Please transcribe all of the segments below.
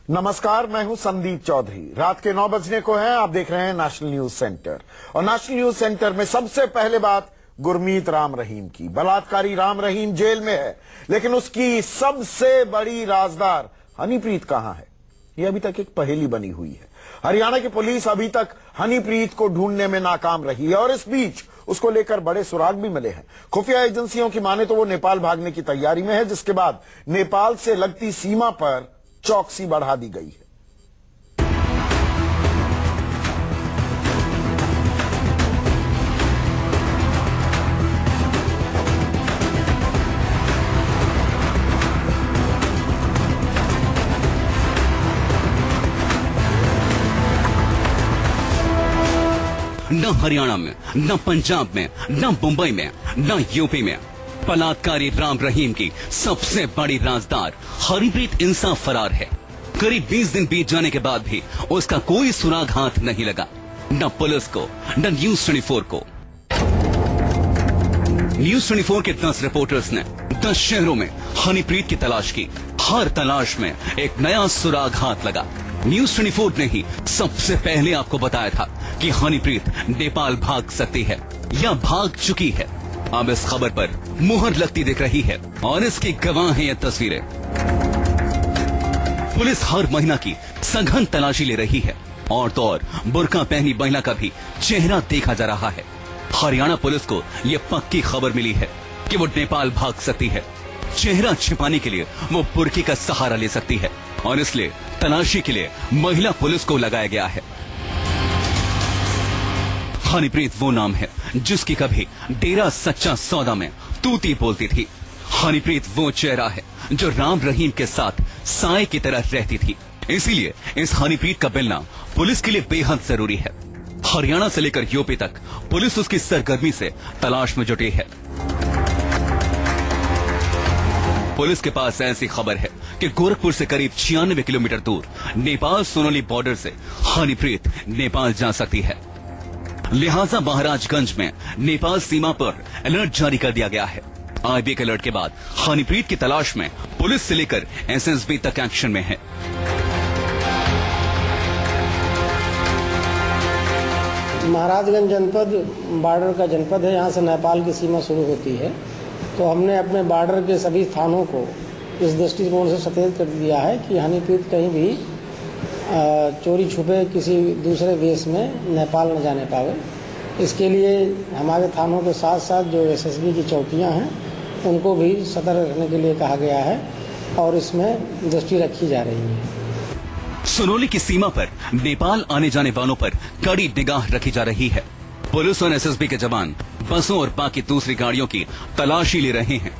नमस्कार, मैं हूं संदीप चौधरी। रात के 9 बजने को है। आप देख रहे हैं नेशनल न्यूज सेंटर। और नेशनल न्यूज सेंटर में सबसे पहले बात गुरमीत राम रहीम की। बलात्कारी राम रहीम जेल में है, लेकिन उसकी सबसे बड़ी राजदार हनीप्रीत कहां है, ये अभी तक एक पहेली बनी हुई है। हरियाणा की पुलिस अभी तक हनीप्रीत को ढूंढने में नाकाम रही है और इस बीच उसको लेकर बड़े सुराग भी मिले हैं। खुफिया एजेंसियों की माने तो वो नेपाल भागने की तैयारी में है, जिसके बाद नेपाल से लगती सीमा पर चौकसी बढ़ा दी गई है। न हरियाणा में, न पंजाब में, न मुंबई में, न यूपी में बलात्कारी राम रहीम की सबसे बड़ी राजदार हनीप्रीत इंसाफ फरार है। करीब 20 दिन बीत जाने के बाद भी उसका कोई सुराग हाथ नहीं लगा, न पुलिस को, न न्यूज 24 को। न्यूज 24 के 10 रिपोर्टर्स ने 10 शहरों में हनीप्रीत की तलाश की। हर तलाश में एक नया सुराग हाथ लगा। न्यूज 24 ने ही सबसे पहले आपको बताया था कि हनीप्रीत नेपाल भाग सकती है या भाग चुकी है। अब इस खबर पर मुहर लगती दिख रही है और इसकी गवाह है ये तस्वीरें। पुलिस हर महीना की सघन तलाशी ले रही है और तो और बुर्का पहनी महिला का भी चेहरा देखा जा रहा है। हरियाणा पुलिस को यह पक्की खबर मिली है कि वो नेपाल भाग सकती है। चेहरा छिपाने के लिए वो बुर्की का सहारा ले सकती है और इसलिए तलाशी के लिए महिला पुलिस को लगाया गया है। हनीप्रीत वो नाम है जिसकी कभी डेरा सच्चा सौदा में तूती बोलती थी। हनीप्रीत वो चेहरा है जो राम रहीम के साथ साए की तरह रहती थी। इसीलिए इस हनीप्रीत का मिलना पुलिस के लिए बेहद जरूरी है। हरियाणा से लेकर यूपी तक पुलिस उसकी सरगर्मी से तलाश में जुटी है। पुलिस के पास ऐसी खबर है कि गोरखपुर से करीब 96 किलोमीटर दूर नेपाल सोनोली बॉर्डर से हनीप्रीत नेपाल जा सकती है। लिहाजा महाराजगंज में नेपाल सीमा पर अलर्ट जारी कर दिया गया है। आईबी के अलर्ट के बाद हनीप्रीत की तलाश में पुलिस से लेकर एसएसबी तक एक्शन में है। महाराजगंज जनपद बॉर्डर का जनपद है। यहाँ से नेपाल की सीमा शुरू होती है। तो हमने अपने बॉर्डर के सभी थानों को इस दृष्टिकोण से सचेत कर दिया है कि हनीप्रीत कहीं भी चोरी छुपे किसी दूसरे देश में नेपाल न जाने पावे। इसके लिए हमारे थानों के साथ साथ जो एसएसबी की चौकियां हैं उनको भी सतर्क रखने के लिए कहा गया है और इसमें दृष्टि रखी जा रही है। सोनोली की सीमा पर नेपाल आने जाने वालों पर कड़ी निगाह रखी जा रही है। पुलिस और एसएसबी के जवान बसों और बाकी दूसरी गाड़ियों की तलाशी ले रहे हैं।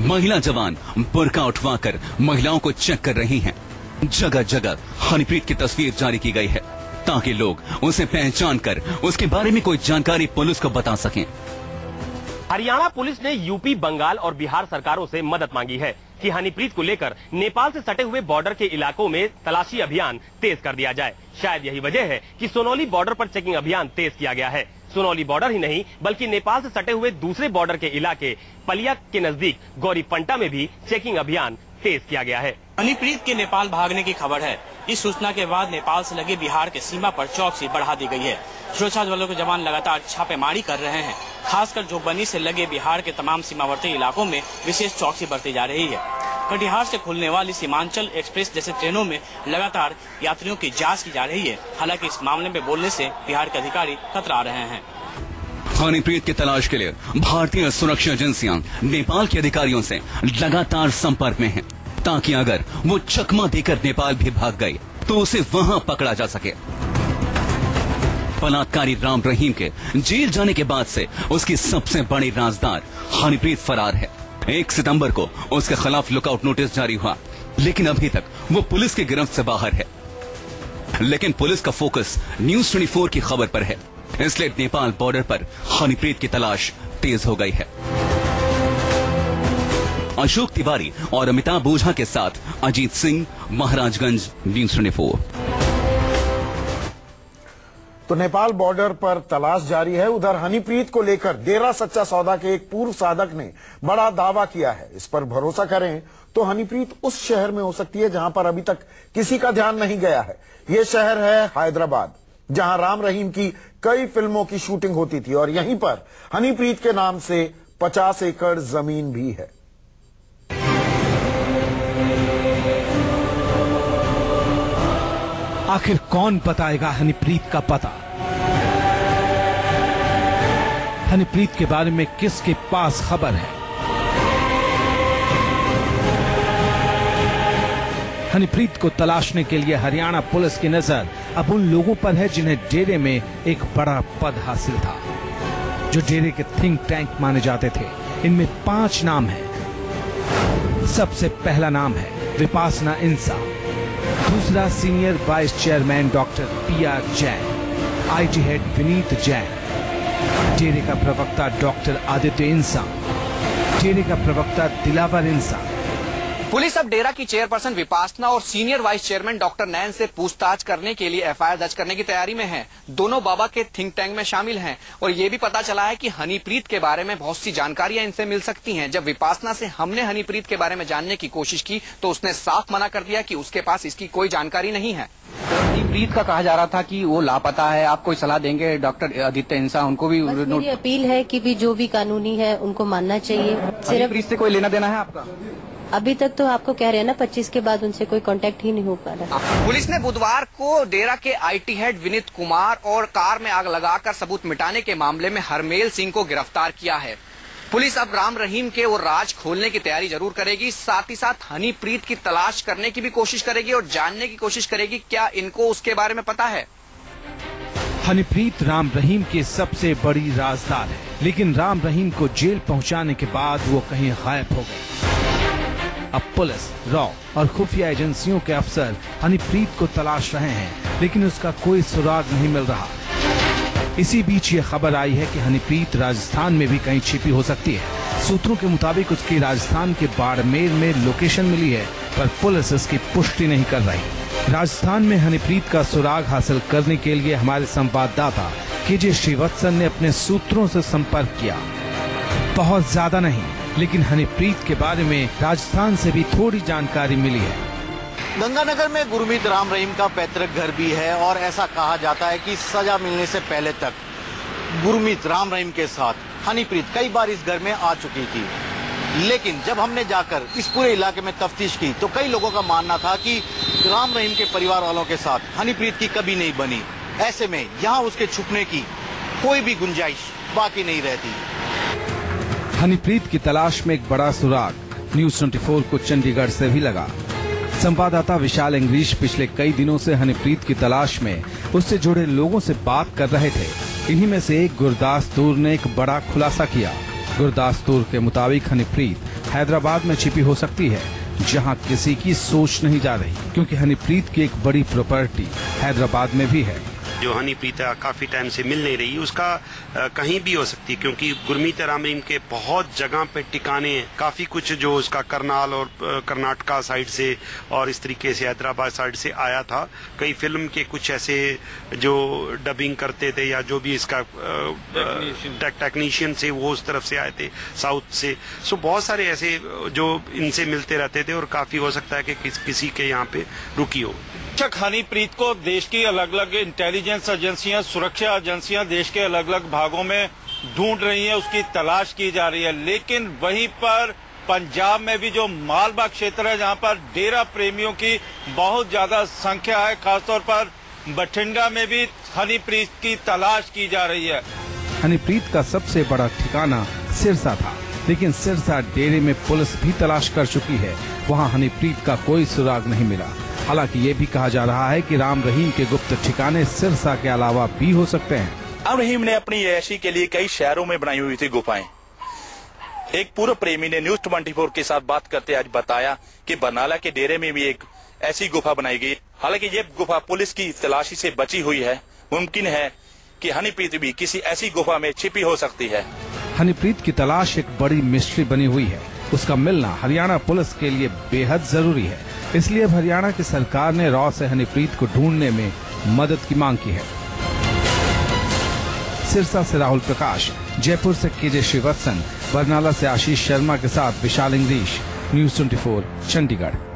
महिला जवान बुर्का उठवाकर महिलाओं को चेक कर रही हैं। जगह जगह हनीप्रीत की तस्वीर जारी की गई है ताकि लोग उसे पहचान कर उसके बारे में कोई जानकारी पुलिस को बता सकें। हरियाणा पुलिस ने यूपी, बंगाल और बिहार सरकारों से मदद मांगी है कि हनीप्रीत को लेकर नेपाल से सटे हुए बॉर्डर के इलाकों में तलाशी अभियान तेज कर दिया जाए। शायद यही वजह है कि सोनोली बॉर्डर पर चेकिंग अभियान तेज किया गया है। सोनोली बॉर्डर ही नहीं बल्कि नेपाल से सटे हुए दूसरे बॉर्डर के इलाके पलिया के नजदीक गौरीपंटा में भी चेकिंग अभियान तेज किया गया है। हनीप्रीत के नेपाल भागने की खबर है। इस सूचना के बाद नेपाल से लगे बिहार के सीमा पर चौकसी बढ़ा दी गई है। सुरक्षा बलों के जवान लगातार छापेमारी कर रहे हैं। खासकर जोगबनी से लगे बिहार के तमाम सीमावर्ती इलाकों में विशेष चौकसी बरती जा रही है। कटिहार से खुलने वाली सीमांचल एक्सप्रेस जैसे ट्रेनों में लगातार यात्रियों की जांच की जा रही है। हालांकि इस मामले में बोलने से बिहार के अधिकारी कतरा रहे हैं। हनीप्रीत की तलाश के लिए भारतीय सुरक्षा एजेंसियां नेपाल के अधिकारियों से लगातार संपर्क में हैं, ताकि अगर वो चकमा देकर नेपाल भी भाग गई तो उसे वहां पकड़ा जा सके। बलात्कारी राम रहीम के जेल जाने के बाद से उसकी सबसे बड़ी राजदार हनीप्रीत फरार है। 1 सितंबर को उसके खिलाफ लुकआउट नोटिस जारी हुआ, लेकिन अभी तक वो पुलिस की गिरफ्त से बाहर है। लेकिन पुलिस का फोकस न्यूज 24 की खबर पर है, इसलिए नेपाल बॉर्डर पर हनीप्रीत की तलाश तेज हो गई है। अशोक तिवारी और अमिताभ ओझा के साथ अजीत सिंह, महाराजगंज, न्यूज 24। तो नेपाल बॉर्डर पर तलाश जारी है। उधर हनीप्रीत को लेकर डेरा सच्चा सौदा के एक पूर्व साधक ने बड़ा दावा किया है। इस पर भरोसा करें तो हनीप्रीत उस शहर में हो सकती है जहां पर अभी तक किसी का ध्यान नहीं गया है। यह शहर है हैदराबाद, जहां राम रहीम की कई फिल्मों की शूटिंग होती थी और यहीं पर हनीप्रीत के नाम से 50 एकड़ जमीन भी है। आखिर कौन बताएगा हनीप्रीत का पता? हनीप्रीत के बारे में किसके पास खबर है? हनीप्रीत को तलाशने के लिए हरियाणा पुलिस की नजर अब उन लोगों पर है जिन्हें डेरे में एक बड़ा पद हासिल था, जो डेरे के थिंक टैंक माने जाते थे। इनमें 5 नाम हैं। सबसे पहला नाम है विपासना इंसा, दूसरा senior vice chairman doctor PR Jain, IT head Vineet Jain, डेरे का प्रवक्ता डॉक्टर आदित्य इंसा, डेरे का प्रवक्ता दिलावर इंसा। पुलिस अब डेरा की चेयरपर्सन विपासना और सीनियर वाइस चेयरमैन डॉक्टर नैन से पूछताछ करने के लिए FIR दर्ज करने की तैयारी में है। दोनों बाबा के थिंक टैंक में शामिल हैं और ये भी पता चला है कि हनीप्रीत के बारे में बहुत सी जानकारियां इनसे मिल सकती हैं। जब विपासना से हमने हनीप्रीत के बारे में जानने की कोशिश की तो उसने साफ मना कर दिया कि उसके पास इसकी कोई जानकारी नहीं है। हनीप्रीत का कहा जा रहा था कि वो लापता है, आप कोई सलाह देंगे? डॉक्टर आदित्य इंसा, उनको भी मेरी अपील है कि भी जो भी कानूनी है उनको मानना चाहिए। हनीप्रीत से कोई लेना देना है आपका? अभी तक तो आपको कह रहे हैं ना 25 के बाद उनसे कोई कांटेक्ट ही नहीं हो पा रहा। पुलिस ने बुधवार को डेरा के IT हेड विनीत कुमार और कार में आग लगाकर सबूत मिटाने के मामले में हरमेल सिंह को गिरफ्तार किया है। पुलिस अब राम रहीम के वो राज खोलने की तैयारी जरूर करेगी, साथ ही साथ हनीप्रीत की तलाश करने की भी कोशिश करेगी और जानने की कोशिश करेगी क्या इनको उसके बारे में पता है। हनीप्रीत राम रहीम की सबसे बड़ी राजदार है, लेकिन राम रहीम को जेल पहुंचाने के बाद वो कहीं गायब हो गई। अब पुलिस, रॉ और खुफिया एजेंसियों के अफसर हनीप्रीत को तलाश रहे हैं, लेकिन उसका कोई सुराग नहीं मिल रहा। इसी बीच ये खबर आई है कि हनीप्रीत राजस्थान में भी कहीं छिपी हो सकती है। सूत्रों के मुताबिक उसकी राजस्थान के बाड़मेर में लोकेशन मिली है, पर पुलिस इसकी पुष्टि नहीं कर रही। राजस्थान में हनीप्रीत का सुराग हासिल करने के लिए हमारे संवाददाता KJ श्रीवत्सन ने अपने सूत्रों से संपर्क किया। बहुत ज्यादा नहीं, लेकिन हनीप्रीत के बारे में राजस्थान से भी थोड़ी जानकारी मिली है। गंगानगर में गुरमीत राम रहीम का पैतृक घर भी है और ऐसा कहा जाता है कि सजा मिलने से पहले तक गुरमीत राम रहीम के साथ हनीप्रीत कई बार इस घर में आ चुकी थी। लेकिन जब हमने जाकर इस पूरे इलाके में तफ्तीश की तो कई लोगों का मानना था कि राम रहीम के परिवार वालों के साथ हनीप्रीत की कभी नहीं बनी। ऐसे में यहाँ उसके छुपने की कोई भी गुंजाइश बाकी नहीं रहती। हनीप्रीत की तलाश में एक बड़ा सुराग न्यूज 24 को चंडीगढ़ से भी लगा। संवाददाता विशाल इंग्लिश पिछले कई दिनों से हनीप्रीत की तलाश में उससे जुड़े लोगों से बात कर रहे थे। इन्हीं में से एक गुरदास तूर ने एक बड़ा खुलासा किया। गुरदास तूर के मुताबिक हनीप्रीत हैदराबाद में छिपी हो सकती है, जहां किसी की सोच नहीं जा रही, क्योंकि हनीप्रीत की एक बड़ी प्रॉपर्टी हैदराबाद में भी है। जो हनीप्रीत काफी टाइम से मिल नहीं रही, उसका कहीं भी हो सकती है, क्योंकि गुरमीत राम रहीम के बहुत जगह पे ठिकाने हैं। काफी कुछ जो उसका करनाल और कर्नाटका साइड से और इस तरीके से हैदराबाद साइड से आया था। कई फिल्म के कुछ ऐसे जो डबिंग करते थे या जो भी इसका टेक्नीशियन से वो उस तरफ से आए थे साउथ से। सो बहुत सारे ऐसे जो इनसे मिलते रहते थे और काफी हो सकता है कि किसी के यहाँ पे रुकी हो। हनीप्रीत को देश की अलग अलग इंटेलिजेंस एजेंसियां, सुरक्षा एजेंसियां देश के अलग अलग भागों में ढूंढ रही हैं, उसकी तलाश की जा रही है। लेकिन वहीं पर पंजाब में भी जो मालवा क्षेत्र है, जहां पर डेरा प्रेमियों की बहुत ज्यादा संख्या है, खासतौर पर बठिंडा में भी हनीप्रीत की तलाश की जा रही है। हनीप्रीत का सबसे बड़ा ठिकाना सिरसा था, लेकिन सिरसा डेरे में पुलिस भी तलाश कर चुकी है। वहाँ हनीप्रीत का कोई सुराग नहीं मिला। हालांकि ये भी कहा जा रहा है कि राम रहीम के गुप्त ठिकाने सिरसा के अलावा भी हो सकते हैं। राम रहीम ने अपनी ऐशी के लिए कई शहरों में बनाई हुई थी गुफाएं। एक पूर्व प्रेमी ने न्यूज 24 के साथ बात करते आज बताया कि बरनाला के डेरे में भी एक ऐसी गुफा बनाई गई। हालांकि ये गुफा पुलिस की तलाशी से बची हुई है। मुमकिन है कि हनीप्रीत भी किसी ऐसी गुफा में छिपी हो सकती है। हनीप्रीत की तलाश एक बड़ी मिस्ट्री बनी हुई है। उसका मिलना हरियाणा पुलिस के लिए बेहद जरूरी है। इसलिए अब हरियाणा की सरकार ने रॉ से हनीप्रीत को ढूंढने में मदद की मांग की है। सिरसा से राहुल प्रकाश, जयपुर से केजे श्रीवत्सन, बरनाला से आशीष शर्मा के साथ विशाल इंग्लिश, न्यूज 24 चंडीगढ़।